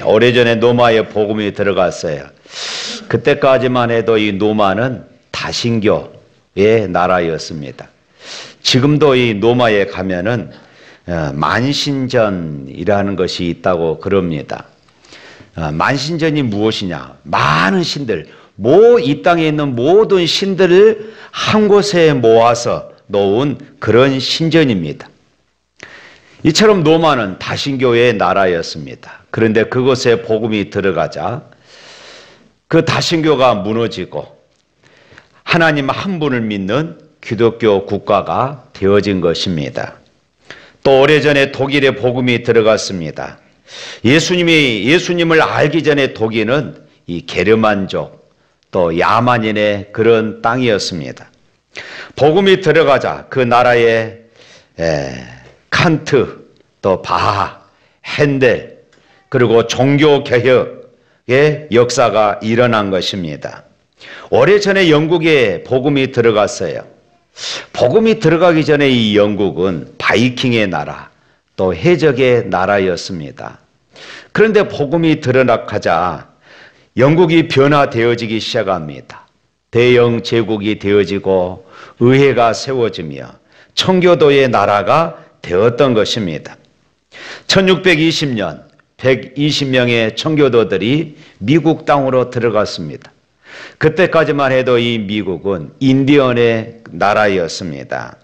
오래전에 노마의 복음이 들어갔어요. 그때까지만 해도 이 노마는 다신교의 나라였습니다. 지금도 이 노마에 가면은 만신전이라는 것이 있다고 그럽니다. 만신전이 무엇이냐? 많은 신들, 이 땅에 있는 모든 신들을 한 곳에 모아서 놓은 그런 신전입니다. 이처럼 노마는 다신교의 나라였습니다. 그런데 그곳에 복음이 들어가자 그 다신교가 무너지고 하나님 한 분을 믿는 기독교 국가가 되어진 것입니다. 또 오래전에 독일에 복음이 들어갔습니다. 예수님을 알기 전에 독일은 이 게르만족 또 야만인의 그런 땅이었습니다. 복음이 들어가자 그 나라에 칸트 또 바하, 핸델 그리고 종교개혁의 역사가 일어난 것입니다. 오래전에 영국에 복음이 들어갔어요. 복음이 들어가기 전에 이 영국은 바이킹의 나라 또 해적의 나라였습니다. 그런데 복음이 들어가자 영국이 변화되어지기 시작합니다. 대영 제국이 되어지고 의회가 세워지며 청교도의 나라가 되었던 것입니다. 1620년 120명의 청교도들이 미국 땅으로 들어갔습니다. 그때까지만 해도 이 미국은 인디언의 나라였습니다.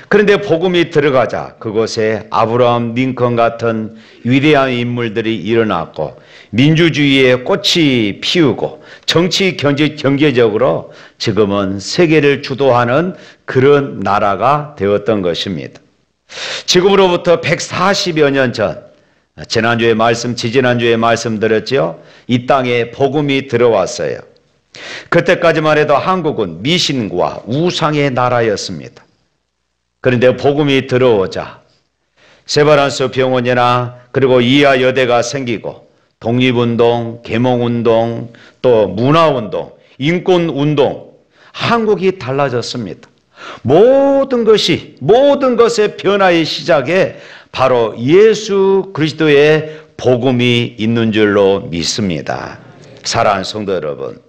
그런데 복음이 들어가자 그곳에 아브라함 링컨 같은 위대한 인물들이 일어났고 민주주의의 꽃이 피우고 정치 경제적으로 지금은 세계를 주도하는 그런 나라가 되었던 것입니다. 지금으로부터 140여 년 전, 지지난주에 말씀드렸죠. 이 땅에 복음이 들어왔어요. 그때까지만 해도 한국은 미신과 우상의 나라였습니다. 그런데 복음이 들어오자 세바란스 병원이나 그리고 이하 여대가 생기고 독립운동, 계몽운동, 또 문화운동, 인권운동, 한국이 달라졌습니다. 모든 것의 변화의 시작에 바로 예수 그리스도의 복음이 있는 줄로 믿습니다. 사랑하는 성도 여러분,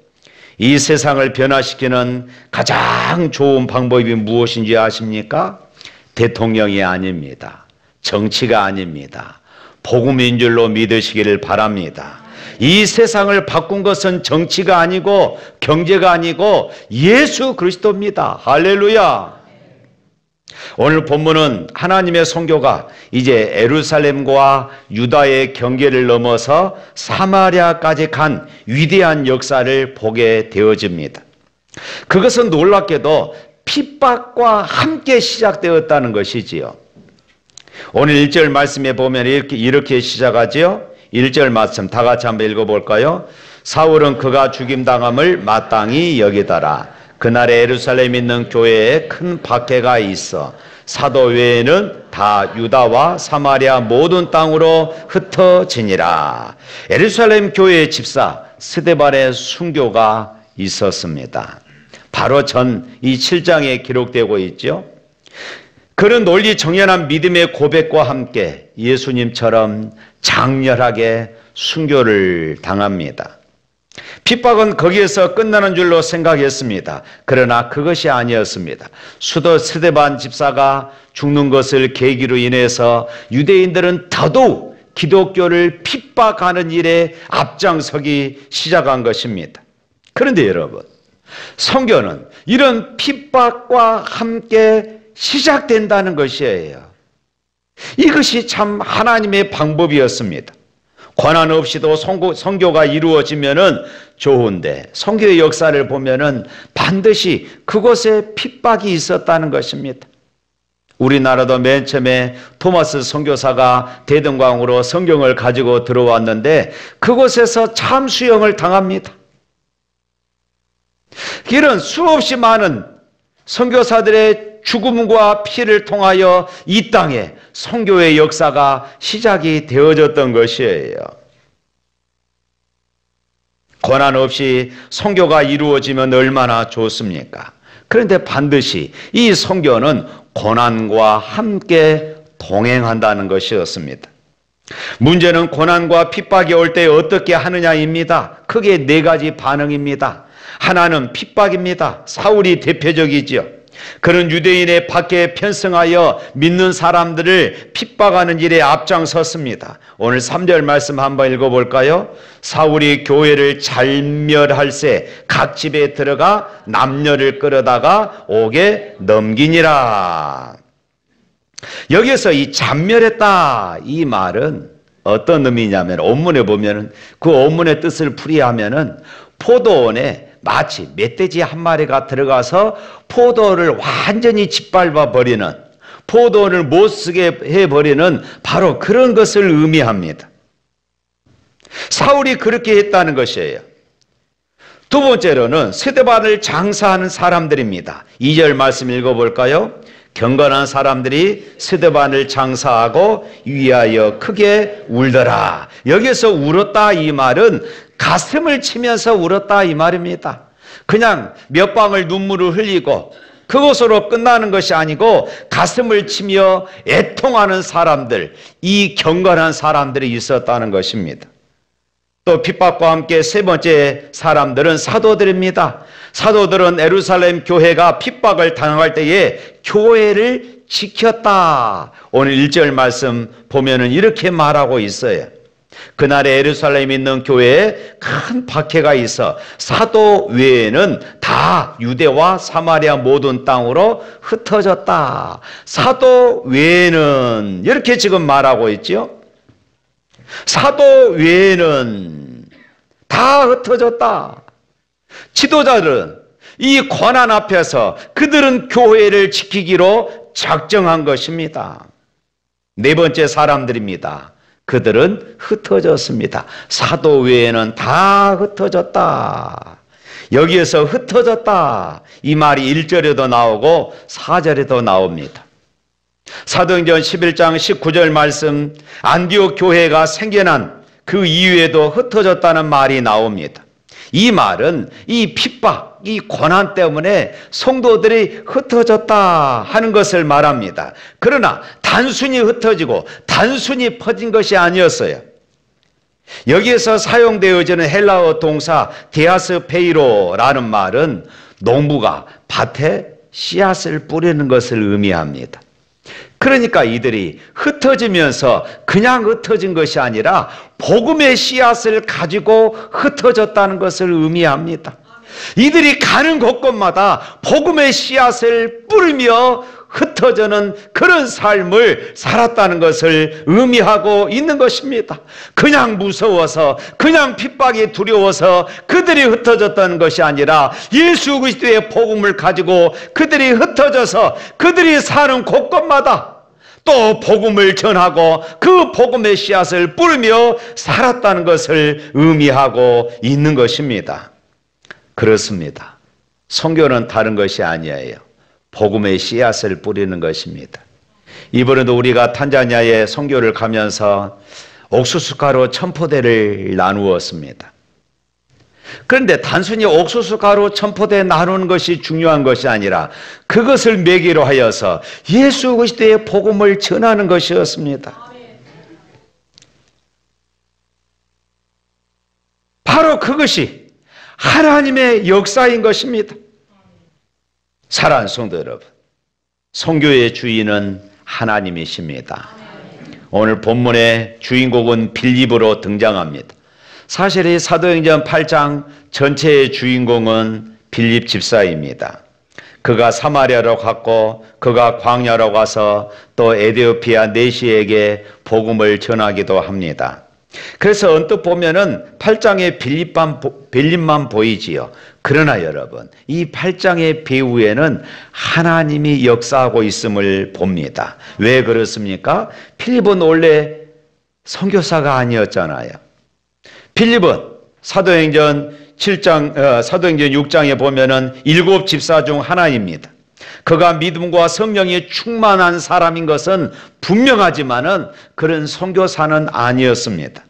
이 세상을 변화시키는 가장 좋은 방법이 무엇인지 아십니까? 대통령이 아닙니다. 정치가 아닙니다. 복음인 줄로 믿으시기를 바랍니다. 이 세상을 바꾼 것은 정치가 아니고 경제가 아니고 예수 그리스도입니다. 할렐루야. 오늘 본문은 하나님의 선교가 이제 예루살렘과 유다의 경계를 넘어서 사마리아까지 간 위대한 역사를 보게 되어집니다. 그것은 놀랍게도 핍박과 함께 시작되었다는 것이지요. 오늘 1절 말씀에 보면 이렇게 시작하지요. 1절 말씀 다 같이 한번 읽어볼까요? 사울은 그가 죽임당함을 마땅히 여기더라. 그날에 예루살렘에 있는 교회에 큰 박해가 있어 사도 외에는 다 유다와 사마리아 모든 땅으로 흩어지니라. 예루살렘 교회의 집사 스데반의 순교가 있었습니다. 바로 이 7장에 기록되고 있죠. 그는 논리 정연한 믿음의 고백과 함께 예수님처럼 장렬하게 순교를 당합니다. 핍박은 거기에서 끝나는 줄로 생각했습니다. 그러나 그것이 아니었습니다. 수도 스데반 집사가 죽는 것을 계기로 인해서 유대인들은 더더욱 기독교를 핍박하는 일에 앞장서기 시작한 것입니다. 그런데 여러분, 선교는 이런 핍박과 함께 시작된다는 것이에요. 이것이 참 하나님의 방법이었습니다. 고난 없이도 선교가 이루어지면은 좋은데 선교의 역사를 보면은 반드시 그곳에 핍박이 있었다는 것입니다. 우리나라도 맨 처음에 토마스 선교사가 대동강으로 성경을 가지고 들어왔는데 그곳에서 참수형을 당합니다. 이런 수없이 많은 선교사들의 죽음과 피를 통하여 이 땅에 선교의 역사가 시작이 되어졌던 것이에요. 고난 없이 선교가 이루어지면 얼마나 좋습니까? 그런데 반드시 이 선교는 고난과 함께 동행한다는 것이었습니다. 문제는 고난과 핍박이 올 때 어떻게 하느냐입니다. 크게 네 가지 반응입니다. 하나는 핍박입니다. 사울이 대표적이지요. 그는 유대인의 밖에 편승하여 믿는 사람들을 핍박하는 일에 앞장섰습니다. 오늘 3절 말씀 한번 읽어볼까요? 사울이 교회를 잘멸할세 각 집에 들어가 남녀를 끌어다가 옥에 넘기니라. 여기서 이 잔멸했다 이 말은 어떤 의미냐면 원문에 보면은 그 원문의 뜻을 풀이하면은 포도원에 마치 멧돼지 한 마리가 들어가서 포도를 완전히 짓밟아 버리는, 포도원을 못 쓰게 해버리는 바로 그런 것을 의미합니다. 사울이 그렇게 했다는 것이에요. 두 번째로는 스데반을 장사하는 사람들입니다. 2절 말씀 읽어볼까요? 경건한 사람들이 스데반을 장사하고 위하여 크게 울더라. 여기서 울었다 이 말은 가슴을 치면서 울었다 이 말입니다. 그냥 몇 방울 눈물을 흘리고 그것으로 끝나는 것이 아니고 가슴을 치며 애통하는 사람들, 이 경건한 사람들이 있었다는 것입니다. 또 핍박과 함께 세 번째 사람들은 사도들입니다. 사도들은 예루살렘 교회가 핍박을 당할 때에 교회를 지켰다. 오늘 1절 말씀 보면은 이렇게 말하고 있어요. 그날에 예루살렘에 있는 교회에 큰 박해가 있어 사도 외에는 다 유대와 사마리아 모든 땅으로 흩어졌다. 사도 외에는 이렇게 지금 말하고 있죠. 사도 외에는 다 흩어졌다. 지도자들은 이 고난 앞에서 그들은 교회를 지키기로 작정한 것입니다. 네 번째 사람들입니다. 그들은 흩어졌습니다. 사도 외에는 다 흩어졌다. 여기에서 흩어졌다 이 말이 1절에도 나오고 4절에도 나옵니다. 사도행전 11장 19절 말씀, 안디옥 교회가 생겨난 그 이후에도 흩어졌다는 말이 나옵니다. 이 말은 이 핍박, 이 고난 때문에 성도들이 흩어졌다 하는 것을 말합니다. 그러나 단순히 흩어지고 단순히 퍼진 것이 아니었어요. 여기에서 사용되어지는 헬라어 동사 디아스페이로라는 말은 농부가 밭에 씨앗을 뿌리는 것을 의미합니다. 그러니까 이들이 흩어지면서 그냥 흩어진 것이 아니라 복음의 씨앗을 가지고 흩어졌다는 것을 의미합니다. 이들이 가는 곳곳마다 복음의 씨앗을 뿌리며 흩어져는 그런 삶을 살았다는 것을 의미하고 있는 것입니다. 그냥 무서워서, 그냥 핍박이 두려워서 그들이 흩어졌다는 것이 아니라 예수 그리스도의 복음을 가지고 그들이 흩어져서 그들이 사는 곳곳마다 또 복음을 전하고 그 복음의 씨앗을 뿌리며 살았다는 것을 의미하고 있는 것입니다. 그렇습니다. 선교는 다른 것이 아니에요. 복음의 씨앗을 뿌리는 것입니다. 이번에도 우리가 탄자니아에 선교를 가면서 옥수수가루 1000포대를 나누었습니다. 그런데 단순히 옥수수가루 1000포대 나누는 것이 중요한 것이 아니라 그것을 매개로 하여서 예수 그리스도의 복음을 전하는 것이었습니다. 바로 그것이 하나님의 역사인 것입니다. 사랑하는 성도 여러분, 선교의 주인은 하나님이십니다. 오늘 본문의 주인공은 빌립으로 등장합니다. 사실 이 사도행전 8장 전체의 주인공은 빌립 집사입니다. 그가 사마리아로 갔고 그가 광야로 가서 또 에디오피아 내시에게 복음을 전하기도 합니다. 그래서 언뜻 보면은 8장의 빌립만 보이지요. 그러나 여러분, 이 8장의 배후에는 하나님이 역사하고 있음을 봅니다. 왜 그렇습니까? 필립은 원래 선교사가 아니었잖아요. 필립은 사도행전 6장에 보면은 7 집사 중 하나입니다. 그가 믿음과 성령이 충만한 사람인 것은 분명하지만은 그런 선교사는 아니었습니다.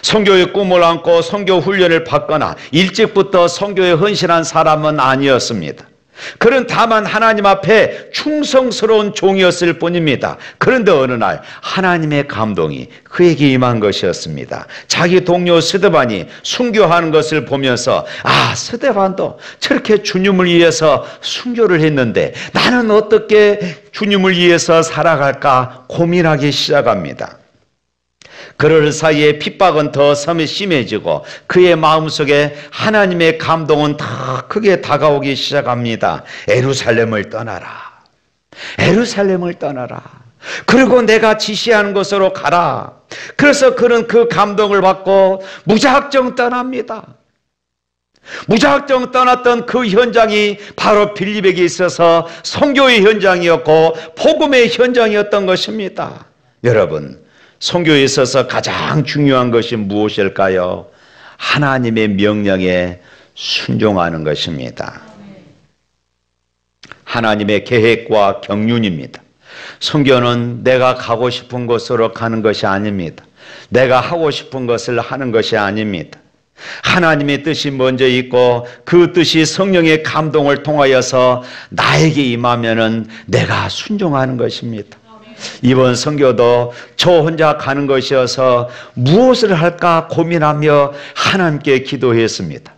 선교의 꿈을 안고 선교 훈련을 받거나 일찍부터 선교에 헌신한 사람은 아니었습니다. 그는 다만 하나님 앞에 충성스러운 종이었을 뿐입니다. 그런데 어느 날 하나님의 감동이 그에게 임한 것이었습니다. 자기 동료 스데반이 순교하는 것을 보면서 스데반도 저렇게 주님을 위해서 순교를 했는데 나는 어떻게 주님을 위해서 살아갈까 고민하기 시작합니다. 그럴 사이에 핍박은 더 심해지고 그의 마음속에 하나님의 감동은 더 크게 다가오기 시작합니다. 에루살렘을 떠나라. 에루살렘을 떠나라. 그리고 내가 지시하는 곳으로 가라. 그래서 그는 그 감동을 받고 무작정 떠납니다. 무작정 떠났던 그 현장이 바로 빌립에게 있어서 선교의 현장이었고 복음의 현장이었던 것입니다. 여러분, 선교에 있어서 가장 중요한 것이 무엇일까요? 하나님의 명령에 순종하는 것입니다. 하나님의 계획과 경륜입니다. 선교는 내가 가고 싶은 곳으로 가는 것이 아닙니다. 내가 하고 싶은 것을 하는 것이 아닙니다. 하나님의 뜻이 먼저 있고 그 뜻이 성령의 감동을 통하여서 나에게 임하면은 내가 순종하는 것입니다. 이번 선교도 저 혼자 가는 것이어서 무엇을 할까 고민하며 하나님께 기도했습니다.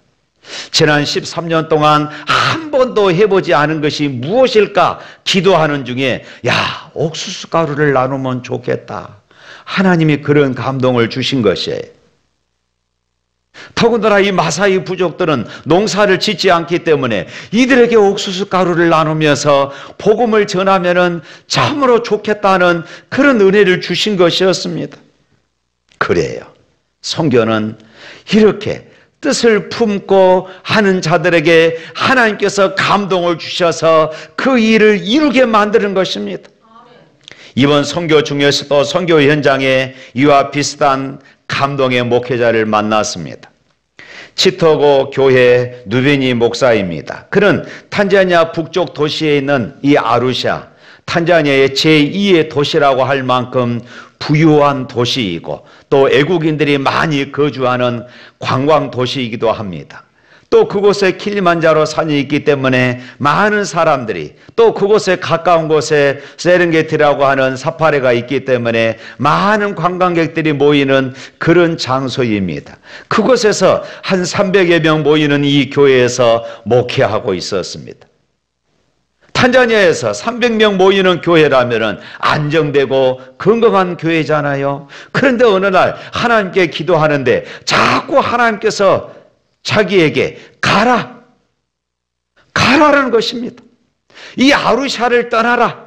지난 13년 동안 한 번도 해보지 않은 것이 무엇일까 기도하는 중에 옥수수 가루를 나누면 좋겠다. 하나님이 그런 감동을 주신 것이에요. 더군다나 이 마사이 부족들은 농사를 짓지 않기 때문에 이들에게 옥수수 가루를 나누면서 복음을 전하면은 참으로 좋겠다는 그런 은혜를 주신 것이었습니다. 그래요. 선교는 이렇게 뜻을 품고 하는 자들에게 하나님께서 감동을 주셔서 그 일을 이루게 만드는 것입니다. 이번 선교 중에서도 선교 현장에 이와 비슷한 감동의 목회자를 만났습니다. 치토고 교회 누베니 목사입니다. 그는 탄자니아 북쪽 도시에 있는 이 아루샤, 탄자니아의 제2의 도시라고 할 만큼 부유한 도시이고 또 애국인들이 많이 거주하는 관광 도시이기도 합니다. 또 그곳에 킬리만자로 산이 있기 때문에 많은 사람들이, 또 그곳에 가까운 곳에 세렝게티라고 하는 사파리가 있기 때문에 많은 관광객들이 모이는 그런 장소입니다. 그곳에서 한 300여 명 모이는 이 교회에서 목회하고 있었습니다. 탄자니아에서 300명 모이는 교회라면 안정되고 건강한 교회잖아요. 그런데 어느 날 하나님께 기도하는데 자꾸 하나님께서 자기에게 가라라는 것입니다. 이 아루샤를 떠나라,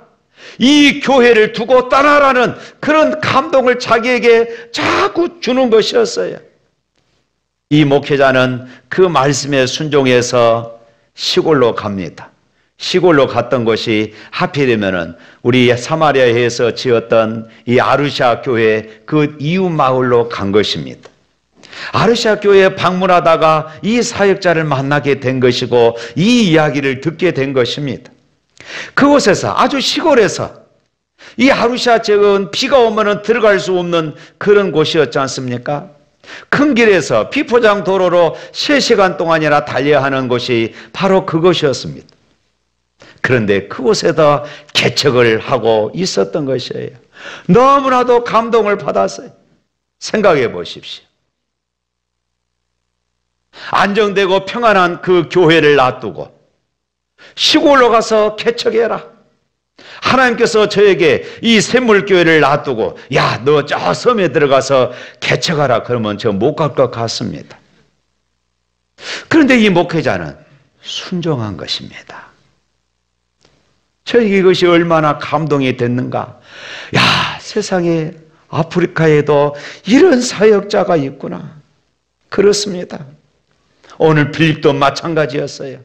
이 교회를 두고 떠나라는 그런 감동을 자기에게 자꾸 주는 것이었어요. 이 목회자는 그 말씀에 순종해서 시골로 갑니다. 시골로 갔던 곳이 하필이면은 우리 사마리아에서 지었던 이 아루샤 교회 그 이웃 마을로 간 것입니다. 아르샤 교회에 방문하다가 이 사역자를 만나게 된 것이고 이 이야기를 듣게 된 것입니다. 그곳에서 아주 시골에서 이 아르샤 지역은 비가 오면 들어갈 수 없는 그런 곳이었지 않습니까? 큰 길에서 비포장 도로로 3시간 동안이나 달려야 하는 곳이 바로 그것이었습니다. 그런데 그곳에다 개척을 하고 있었던 것이에요. 너무나도 감동을 받았어요. 생각해 보십시오. 안정되고 평안한 그 교회를 놔두고 시골로 가서 개척해라. 하나님께서 저에게 이 샘물교회를 놔두고 너 저 섬에 들어가서 개척하라 그러면 저 못 갈 것 같습니다. 그런데 이 목회자는 순종한 것입니다. 저에게 이것이 얼마나 감동이 됐는가. 세상에 아프리카에도 이런 사역자가 있구나. 그렇습니다. 오늘 빌립도 마찬가지였어요.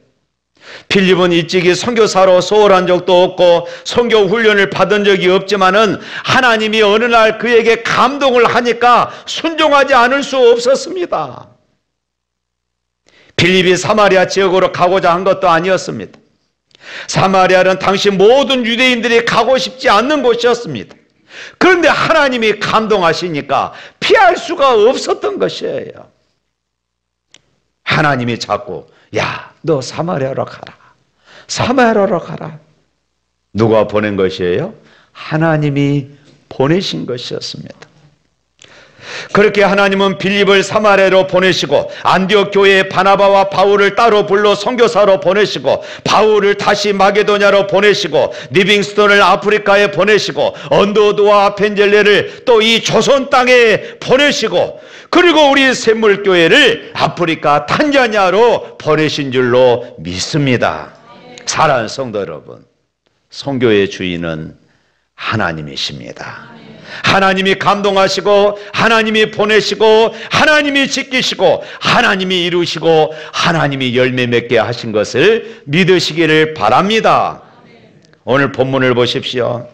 빌립은 일찍이 선교사로 소홀한 적도 없고 선교 훈련을 받은 적이 없지만은 하나님이 어느 날 그에게 감동을 하니까 순종하지 않을 수 없었습니다. 빌립이 사마리아 지역으로 가고자 한 것도 아니었습니다. 사마리아는 당시 모든 유대인들이 가고 싶지 않는 곳이었습니다. 그런데 하나님이 감동하시니까 피할 수가 없었던 것이에요. 하나님이 자꾸 너 사마리아로 가라. 사마리아로 가라. 누가 보낸 것이에요? 하나님이 보내신 것이었습니다. 그렇게 하나님은 빌립을 사마리아로 보내시고 안디옥 교회에 바나바와 바울을 따로 불러 선교사로 보내시고 바울을 다시 마게도냐로 보내시고 리빙스톤을 아프리카에 보내시고 언더우드와 아펜젤레를 또 이 조선 땅에 보내시고 그리고 우리 샘물교회를 아프리카 탄자니아로 보내신 줄로 믿습니다. 사랑하는 성도 여러분, 선교의 주인은 하나님이십니다. 하나님이 감동하시고 하나님이 보내시고 하나님이 지키시고 하나님이 이루시고 하나님이 열매 맺게 하신 것을 믿으시기를 바랍니다. 오늘 본문을 보십시오.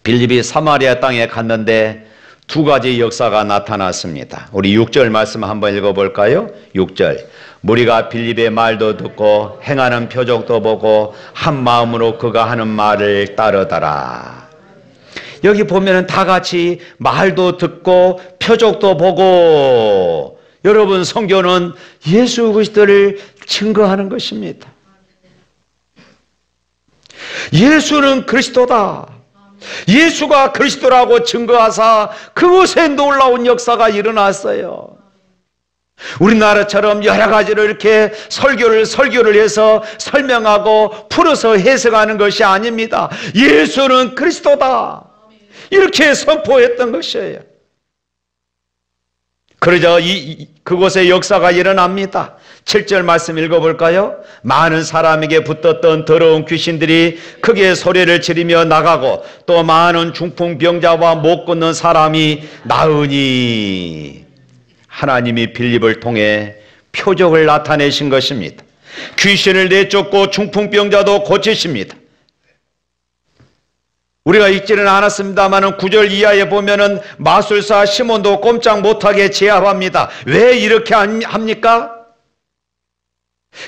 빌립이 사마리아 땅에 갔는데 두 가지 역사가 나타났습니다. 우리 6절 말씀 한번 읽어볼까요? 6절. 무리가 빌립의 말도 듣고 행하는 표적도 보고 한 마음으로 그가 하는 말을 따르더라. 여기 보면은 다 같이 말도 듣고 표적도 보고, 여러분 선교는 예수 그리스도를 증거하는 것입니다. 예수는 그리스도다. 예수가 그리스도라고 증거하사 그곳에 놀라운 역사가 일어났어요. 우리나라처럼 여러 가지로 이렇게 설교를 해서 설명하고 풀어서 해석하는 것이 아닙니다. 예수는 그리스도다. 이렇게 선포했던 것이에요. 그러자 그곳에 역사가 일어납니다. 7절 말씀 읽어볼까요? 많은 사람에게 붙었던 더러운 귀신들이 크게 소리를 지르며 나가고 또 많은 중풍병자와 못 걷는 사람이 나으니, 하나님이 빌립을 통해 표적을 나타내신 것입니다. 귀신을 내쫓고 중풍병자도 고치십니다. 우리가 읽지는 않았습니다만 9절 이하에 보면은 마술사 시몬도 꼼짝 못하게 제압합니다. 왜 이렇게 합니까?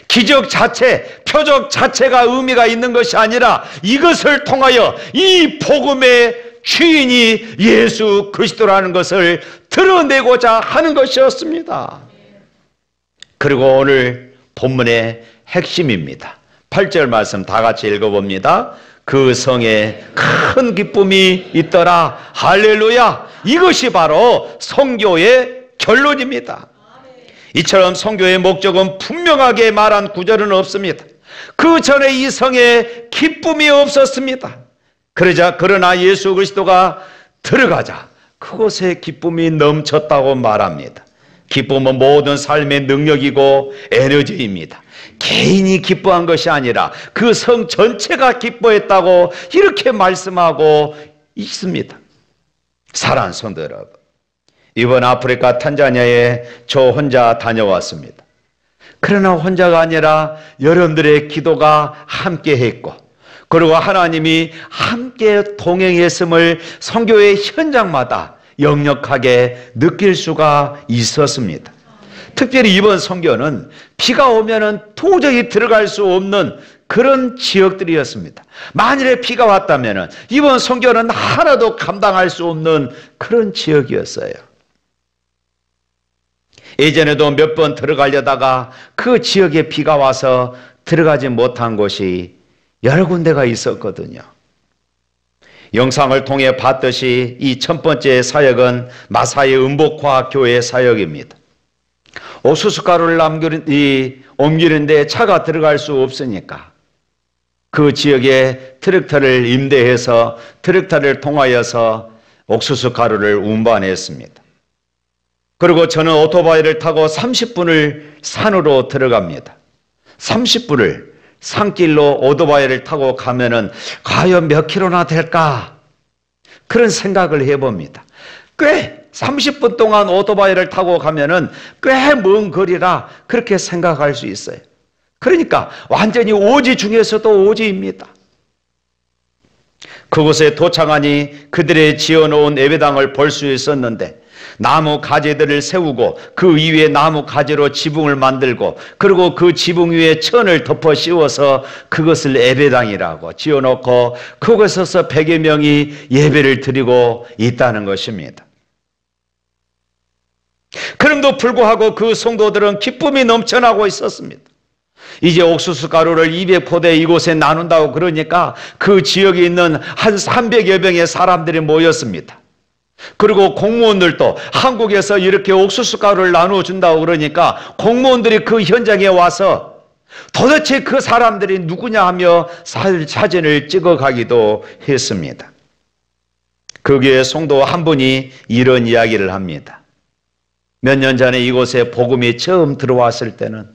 기적 자체, 표적 자체가 의미가 있는 것이 아니라 이것을 통하여 이 복음의 주인이 예수 그리스도라는 것을 드러내고자 하는 것이었습니다. 그리고 오늘 본문의 핵심입니다. 8절 말씀 다 같이 읽어봅니다. 그 성에 큰 기쁨이 있더라. 할렐루야. 이것이 바로 선교의 결론입니다. 이처럼 선교의 목적은 분명하게 말한 구절은 없습니다. 그 전에 이 성에 기쁨이 없었습니다. 그러나 예수 그리스도가 들어가자 그곳에 기쁨이 넘쳤다고 말합니다. 기쁨은 모든 삶의 능력이고 에너지입니다. 개인이 기뻐한 것이 아니라 그 성 전체가 기뻐했다고 이렇게 말씀하고 있습니다. 사랑하는 성도 여러분, 이번 아프리카 탄자니아에 저 혼자 다녀왔습니다. 그러나 혼자가 아니라 여러분들의 기도가 함께했고, 그리고 하나님이 함께 동행했음을 선교의 현장마다 역력하게 느낄 수가 있었습니다. 특별히 이번 선교는 비가 오면은 도저히 들어갈 수 없는 그런 지역들이었습니다. 만일에 비가 왔다면은 이번 선교는 하나도 감당할 수 없는 그런 지역이었어요. 예전에도 몇 번 들어가려다가 그 지역에 비가 와서 들어가지 못한 곳이 여러 군데가 있었거든요. 영상을 통해 봤듯이 이 첫 번째 사역은 마사의 음복화 교회 사역입니다. 옥수수가루를 옮기는데 차가 들어갈 수 없으니까 그 지역에 트랙터를 임대해서 트랙터를 통하여서 옥수수가루를 운반했습니다. 그리고 저는 오토바이를 타고 30분을 산으로 들어갑니다. 30분을 산길로 오토바이를 타고 가면은 과연 몇 킬로나 될까? 그런 생각을 해봅니다. 꽤 30분 동안 오토바이를 타고 가면은 꽤 먼 거리라 그렇게 생각할 수 있어요. 그러니까 완전히 오지 중에서도 오지입니다. 그곳에 도착하니 그들의 지어놓은 예배당을 볼 수 있었는데 나무 가지들을 세우고 그 위에 나무 가지로 지붕을 만들고 그리고 그 지붕 위에 천을 덮어 씌워서 그것을 예배당이라고 지어놓고 그곳에서 100여 명이 예배를 드리고 있다는 것입니다. 그럼에도 불구하고 그 성도들은 기쁨이 넘쳐나고 있었습니다. 이제 옥수수 가루를 200포대 이곳에 나눈다고 그러니까 그 지역에 있는 한 300여 명의 사람들이 모였습니다. 그리고 공무원들도 한국에서 이렇게 옥수수 가루를 나누어 준다고 그러니까 공무원들이 그 현장에 와서 도대체 그 사람들이 누구냐 하며 사진을 찍어가기도 했습니다. 거기에 성도 한 분이 이런 이야기를 합니다. 몇 년 전에 이곳에 복음이 처음 들어왔을 때는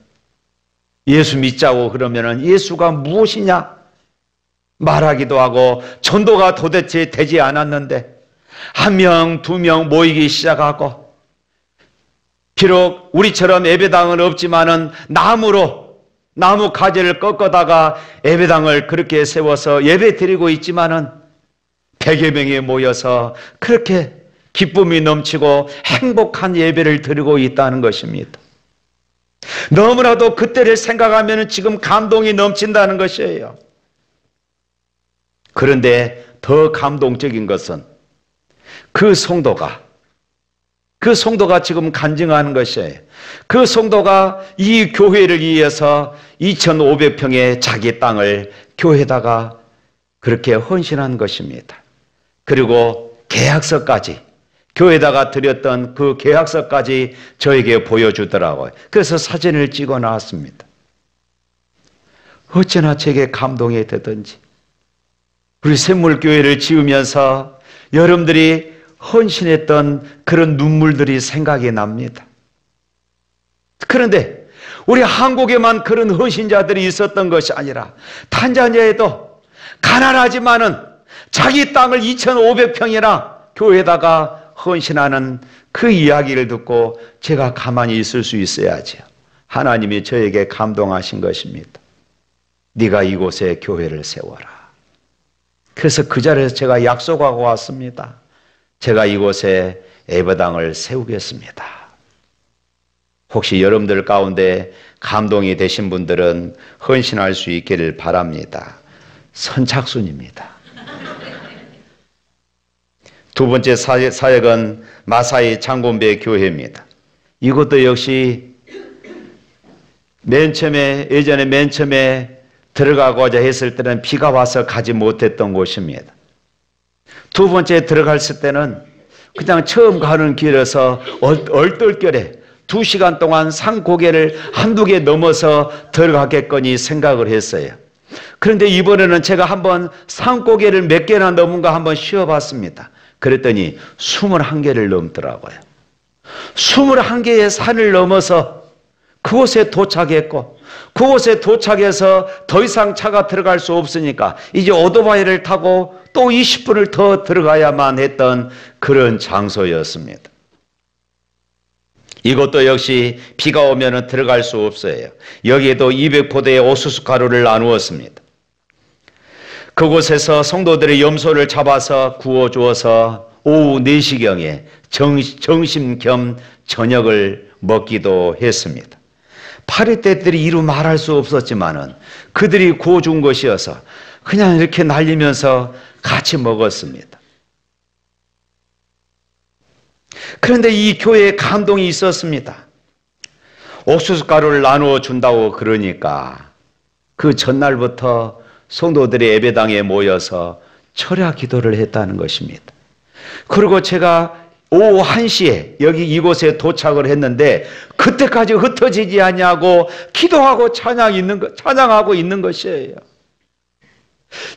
예수 믿자고 그러면은 예수가 무엇이냐 말하기도 하고 전도가 도대체 되지 않았는데 한 명, 두 명 모이기 시작하고 비록 우리처럼 예배당은 없지만은 나무 가지를 꺾어다가 예배당을 그렇게 세워서 예배 드리고 있지만은 100여 명이 모여서 그렇게 기쁨이 넘치고 행복한 예배를 드리고 있다는 것입니다. 너무나도 그때를 생각하면 지금 감동이 넘친다는 것이에요. 그런데 더 감동적인 것은 그 성도가 지금 간증하는 것이에요. 그 성도가 이 교회를 위해서 2,500평의 자기 땅을 교회에다가 그렇게 헌신한 것입니다. 그리고 계약서까지 교회에다가 드렸던 그 계약서까지 저에게 보여주더라고요. 그래서 사진을 찍어 놨습니다. 어찌나 제게 감동이 되든지 우리 샘물교회를 지으면서 여러분들이 헌신했던 그런 눈물들이 생각이 납니다. 그런데 우리 한국에만 그런 헌신자들이 있었던 것이 아니라 탄자니아에도 가난하지만은 자기 땅을 2,500평이나 교회에다가 헌신하는 그 이야기를 듣고 제가 가만히 있을 수 있어야죠. 하나님이 저에게 감동하신 것입니다. 네가 이곳에 교회를 세워라. 그래서 그 자리에서 제가 약속하고 왔습니다. 제가 이곳에 예배당을 세우겠습니다. 혹시 여러분들 가운데 감동이 되신 분들은 헌신할 수 있기를 바랍니다. 선착순입니다. 두 번째 사역은 마사이 장군배 교회입니다. 이것도 역시 예전에 맨 처음에 들어가고자 했을 때는 비가 와서 가지 못했던 곳입니다. 두 번째 들어갔을 때는 그냥 처음 가는 길에서 얼떨결에 2시간 동안 산고개를 한두 개 넘어서 들어가겠거니 생각을 했어요. 그런데 이번에는 제가 한번 산고개를 몇 개나 넘은가 한번 쉬어봤습니다. 그랬더니 21개를 넘더라고요. 21개의 산을 넘어서 그곳에 도착했고 그곳에 도착해서 더 이상 차가 들어갈 수 없으니까 이제 오토바이를 타고 또 20분을 더 들어가야만 했던 그런 장소였습니다. 이것도 역시 비가 오면 들어갈 수 없어요. 여기에도 200포대의 옥수수 가루를 나누었습니다. 그곳에서 성도들의 염소를 잡아서 구워주어서 오후 4시경에 점심 겸 저녁을 먹기도 했습니다. 파리떼들이 이루 말할 수 없었지만은 그들이 구워준 것이어서 그냥 이렇게 날리면서 같이 먹었습니다. 그런데 이 교회에 감동이 있었습니다. 옥수수 가루를 나누어 준다고 그러니까 그 전날부터 성도들이 예배당에 모여서 철야 기도를 했다는 것입니다. 그리고 제가 오후 1시에 여기 이곳에 도착을 했는데 그때까지 흩어지지 않냐고 기도하고 찬양하고 있는 것이에요.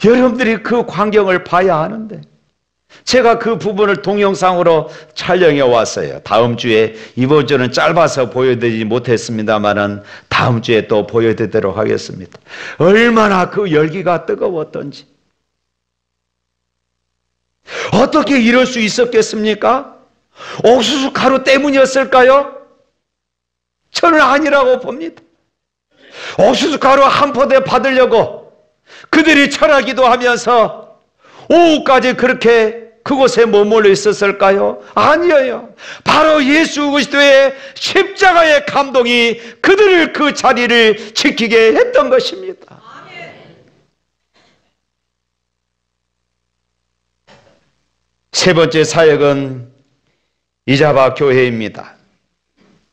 여러분들이 그 광경을 봐야 하는데 제가 그 부분을 동영상으로 촬영해 왔어요. 다음 주에, 이번 주는 짧아서 보여드리지 못했습니다만은 다음 주에 또 보여드리도록 하겠습니다. 얼마나 그 열기가 뜨거웠던지. 어떻게 이럴 수 있었겠습니까? 옥수수 가루 때문이었을까요? 저는 아니라고 봅니다. 옥수수 가루 한 포대 받으려고 그들이 철하기도 하면서 오후까지 그렇게 그곳에 머물러 있었을까요? 아니에요. 바로 예수 그리스도의 십자가의 감동이 그들을 그 자리를 지키게 했던 것입니다. 세 번째 사역은 이자바 교회입니다.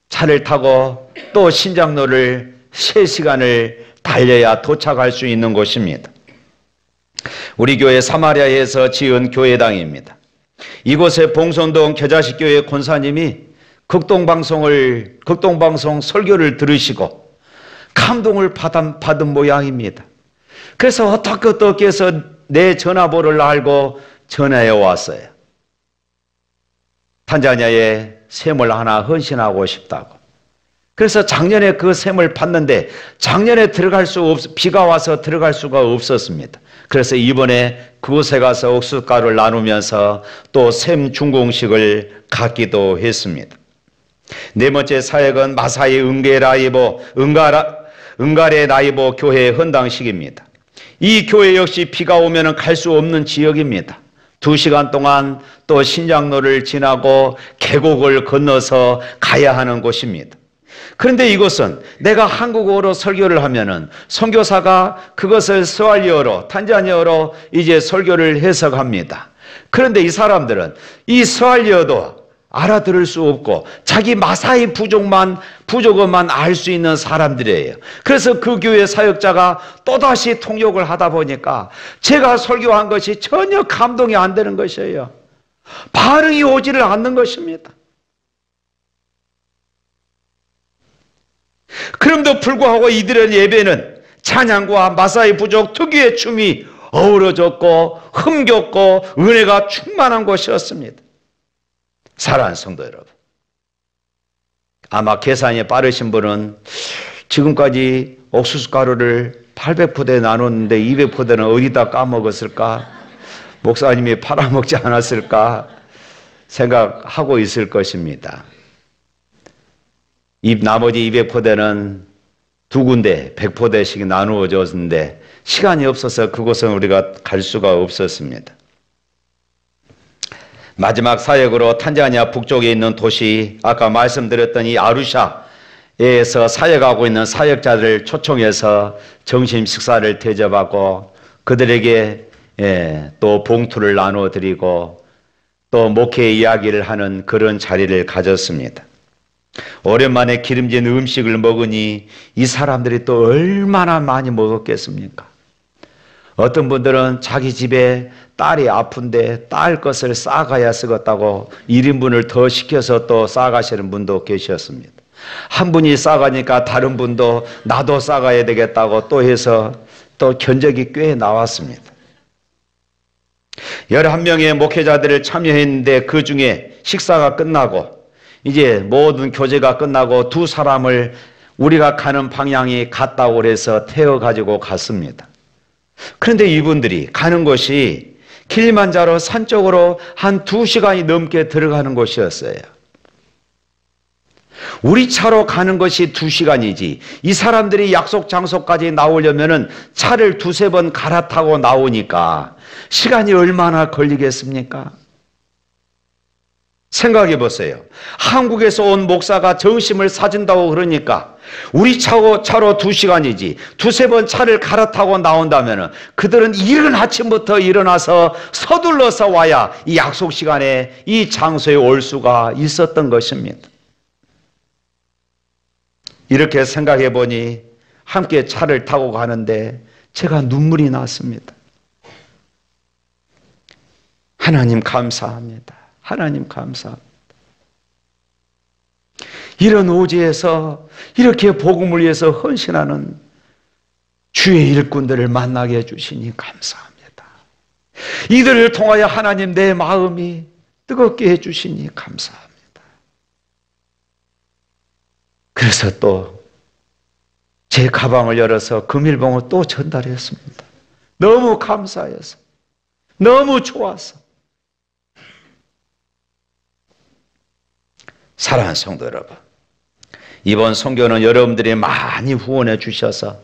차를 타고 또 신장로를 3시간을 달려야 도착할 수 있는 곳입니다. 우리 교회 사마리아에서 지은 교회당입니다. 이곳에 봉선동 겨자식교회 권사님이 극동방송 설교를 들으시고 감동을 받은 모양입니다. 그래서 어떻게 해서 내 전화번호를 알고 전화해 왔어요. 탄자니아에 샘을 하나 헌신하고 싶다고. 그래서 작년에 그 샘을 팠는데 작년에 비가 와서 들어갈 수가 없었습니다. 그래서 이번에 그곳에 가서 옥수수가루를 나누면서 또 샘 준공식을 갖기도 했습니다. 네 번째 사역은 마사이 은가레 나이보 교회 헌당식입니다. 이 교회 역시 비가 오면 갈 수 없는 지역입니다. 2시간 동안 또 신장로를 지나고 계곡을 건너서 가야 하는 곳입니다. 그런데 이곳은 내가 한국어로 설교를 하면은 선교사가 그것을 스왈리어로, 탄자니아어로 이제 설교를 해석합니다. 그런데 이 사람들은 이 스왈리어도 알아들을 수 없고 자기 마사이 부족어만 알 수 있는 사람들이에요. 그래서 그 교회 사역자가 또다시 통역을 하다 보니까 제가 설교한 것이 전혀 감동이 안 되는 것이에요. 반응이 오지를 않는 것입니다. 그럼에도 불구하고 이들의 예배는 찬양과 마사이 부족 특유의 춤이 어우러졌고 흥겹고 은혜가 충만한 곳이었습니다. 사랑하는 성도 여러분, 아마 계산이 빠르신 분은 지금까지 옥수수 가루를 800포대 나눴는데 200포대는 어디다 까먹었을까? 목사님이 팔아먹지 않았을까? 생각하고 있을 것입니다. 이 나머지 200포대는 두 군데 100포대씩 나누어졌는데 시간이 없어서 그곳은 우리가 갈 수가 없었습니다. 마지막 사역으로 탄자니아 북쪽에 있는 도시, 아까 말씀드렸던 이 아루샤에서 사역하고 있는 사역자들을 초청해서 점심 식사를 대접하고 그들에게 또 봉투를 나누어 드리고 또 목회 이야기를 하는 그런 자리를 가졌습니다. 오랜만에 기름진 음식을 먹으니 이 사람들이 또 얼마나 많이 먹었겠습니까? 어떤 분들은 자기 집에 딸이 아픈데 딸 것을 싸가야 쓰겠다고 1인분을 더 시켜서 또 싸가시는 분도 계셨습니다. 한 분이 싸가니까 다른 분도 나도 싸가야 되겠다고 또 해서 또 견적이 꽤 나왔습니다. 11명의 목회자들을 참여했는데 그 중에 식사가 끝나고 이제 모든 교제가 끝나고 두 사람을 우리가 가는 방향이 같다고 그래서 태워가지고 갔습니다. 그런데 이분들이 가는 곳이 킬리만자로 산 쪽으로 한 2시간이 넘게 들어가는 곳이었어요. 우리 차로 가는 것이 2시간이지 이 사람들이 약속 장소까지 나오려면 차를 2-3번 갈아타고 나오니까 시간이 얼마나 걸리겠습니까? 생각해 보세요. 한국에서 온 목사가 정심을 사준다고 그러니까 우리 차로 2시간이지 2-3번 차를 갈아타고 나온다면 그들은 이른 아침부터 일어나서 서둘러서 와야 이 약속 시간에 이 장소에 올 수가 있었던 것입니다. 이렇게 생각해 보니 함께 차를 타고 가는데 제가 눈물이 났습니다. 하나님 감사합니다. 하나님 감사합니다. 이런 오지에서 이렇게 복음을 위해서 헌신하는 주의 일꾼들을 만나게 해주시니 감사합니다. 이들을 통하여 하나님 내 마음이 뜨겁게 해주시니 감사합니다. 그래서 또 제 가방을 열어서 금일봉을 또 전달했습니다. 너무 감사해서, 너무 좋아서. 사랑하는 성도 여러분, 이번 선교는 여러분들이 많이 후원해 주셔서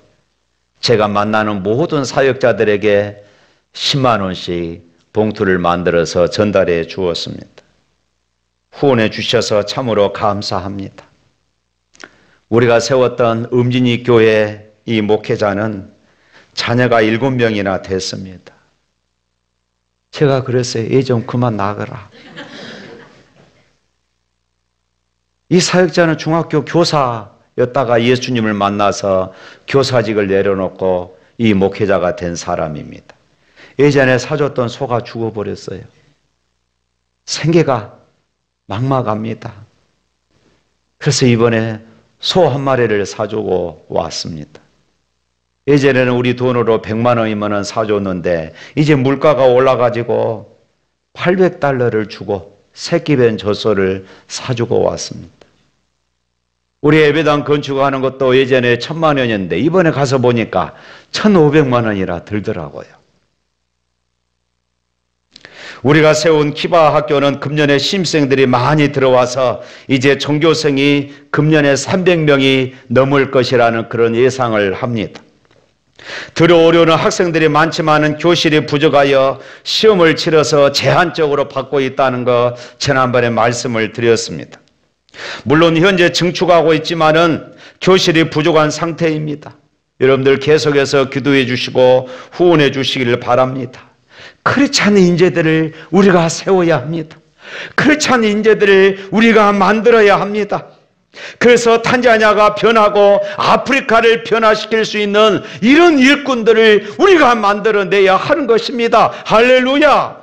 제가 만나는 모든 사역자들에게 10만 원씩 봉투를 만들어서 전달해 주었습니다. 후원해 주셔서 참으로 감사합니다. 우리가 세웠던 음진이 교회 이 목회자는 자녀가 7명이나 됐습니다. 제가 그랬어요. 얘 좀 그만 나가라. 이 사역자는 중학교 교사였는데 였다가 예수님을 만나서 교사직을 내려놓고 이 목회자가 된 사람입니다. 예전에 사줬던 소가 죽어버렸어요. 생계가 막막합니다. 그래서 이번에 소 한 마리를 사주고 왔습니다. 예전에는 우리 돈으로 100만 원이면 사줬는데 이제 물가가 올라가지고 800달러를 주고 새끼 뵌 젖소를 사주고 왔습니다. 우리 예배당 건축하는 것도 예전에 1000만 원이었는데 이번에 가서 보니까 1500만 원이라 들더라고요. 우리가 세운 키바 학교는 금년에 신입생들이 많이 들어와서 이제 전교생이 금년에 300명이 넘을 것이라는 그런 예상을 합니다. 들어오려는 학생들이 많지만은 교실이 부족하여 시험을 치러서 제한적으로 받고 있다는 거 지난번에 말씀을 드렸습니다. 물론 현재 증축하고 있지만은 교실이 부족한 상태입니다. 여러분들 계속해서 기도해 주시고 후원해 주시기를 바랍니다. 그렇지 않은 인재들을 우리가 세워야 합니다. 그렇지 않은 인재들을 우리가 만들어야 합니다. 그래서 탄자니아가 변하고 아프리카를 변화시킬 수 있는 이런 일꾼들을 우리가 만들어내야 하는 것입니다. 할렐루야!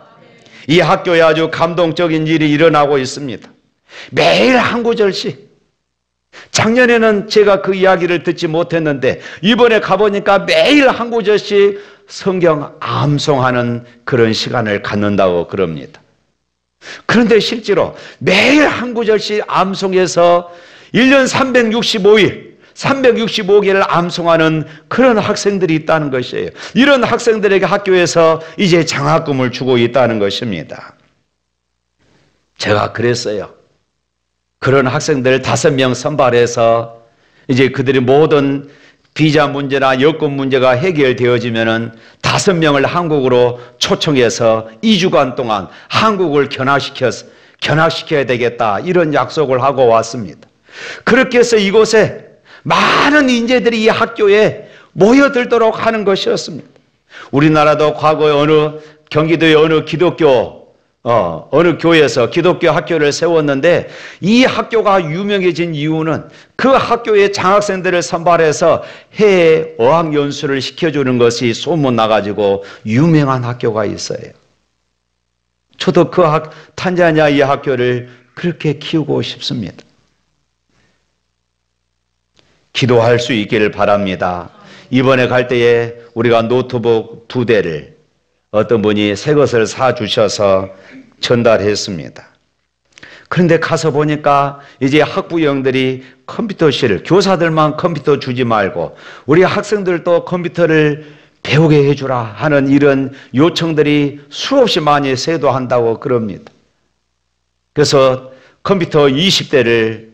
이 학교에 아주 감동적인 일이 일어나고 있습니다. 매일 한 구절씩. 작년에는 제가 그 이야기를 듣지 못했는데 이번에 가보니까 매일 한 구절씩 성경 암송하는 그런 시간을 갖는다고 그럽니다. 그런데 실제로 매일 한 구절씩 암송해서 1년 365일, 365개를 암송하는 그런 학생들이 있다는 것이에요. 이런 학생들에게 학교에서 이제 장학금을 주고 있다는 것입니다. 제가 그랬어요. 그런 학생들 5명 선발해서 이제 그들이 모든 비자 문제나 여권 문제가 해결되어지면은 5명을 한국으로 초청해서 2주간 동안 한국을 견학시켜야 되겠다 이런 약속을 하고 왔습니다. 그렇게 해서 이곳에 많은 인재들이 이 학교에 모여들도록 하는 것이었습니다. 우리나라도 과거에 경기도의 어느 교회에서 기독교 학교를 세웠는데 이 학교가 유명해진 이유는 그 학교의 장학생들을 선발해서 해외 어학연수를 시켜주는 것이 소문나가지고 유명한 학교가 있어요. 저도 탄자니아 이 학교를 그렇게 키우고 싶습니다. 기도할 수 있기를 바랍니다. 이번에 갈 때에 우리가 노트북 2대를 어떤 분이 새 것을 사주셔서 전달했습니다. 그런데 가서 보니까 이제 학부형들이 컴퓨터실, 교사들만 컴퓨터 주지 말고 우리 학생들도 컴퓨터를 배우게 해주라 하는 이런 요청들이 수없이 많이 쇄도한다고 그럽니다. 그래서 컴퓨터 20대를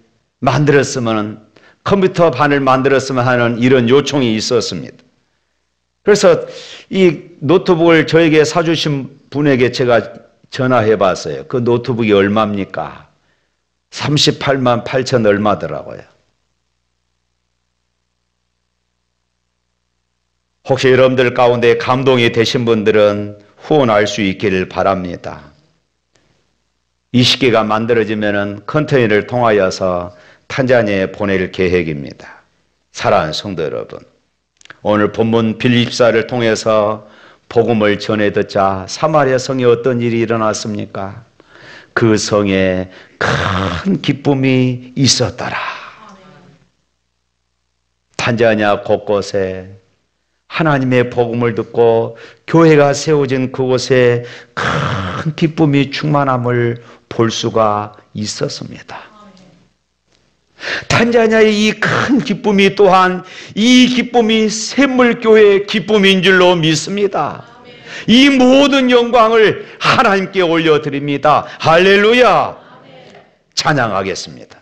컴퓨터 반을 만들었으면 하는 이런 요청이 있었습니다. 그래서 이 노트북을 저에게 사주신 분에게 제가 전화해 봤어요. 그 노트북이 얼마입니까? 38만 8천 얼마더라고요. 혹시 여러분들 가운데 감동이 되신 분들은 후원할 수 있기를 바랍니다. 20개가 만들어지면 컨테이너를 통하여서 탄자니아에 보낼 계획입니다. 사랑하는 성도 여러분, 오늘 본문 빌립사를 통해서 복음을 전해 듣자 사마리아 성에 어떤 일이 일어났습니까? 그 성에 큰 기쁨이 있었더라. 탄자니아 곳곳에 하나님의 복음을 듣고 교회가 세워진 그곳에 큰 기쁨이 충만함을 볼 수가 있었습니다. 탄자니아의 이 큰 기쁨이 또한 이 기쁨이 샘물교회의 기쁨인 줄로 믿습니다. 이 모든 영광을 하나님께 올려드립니다. 할렐루야! 찬양하겠습니다.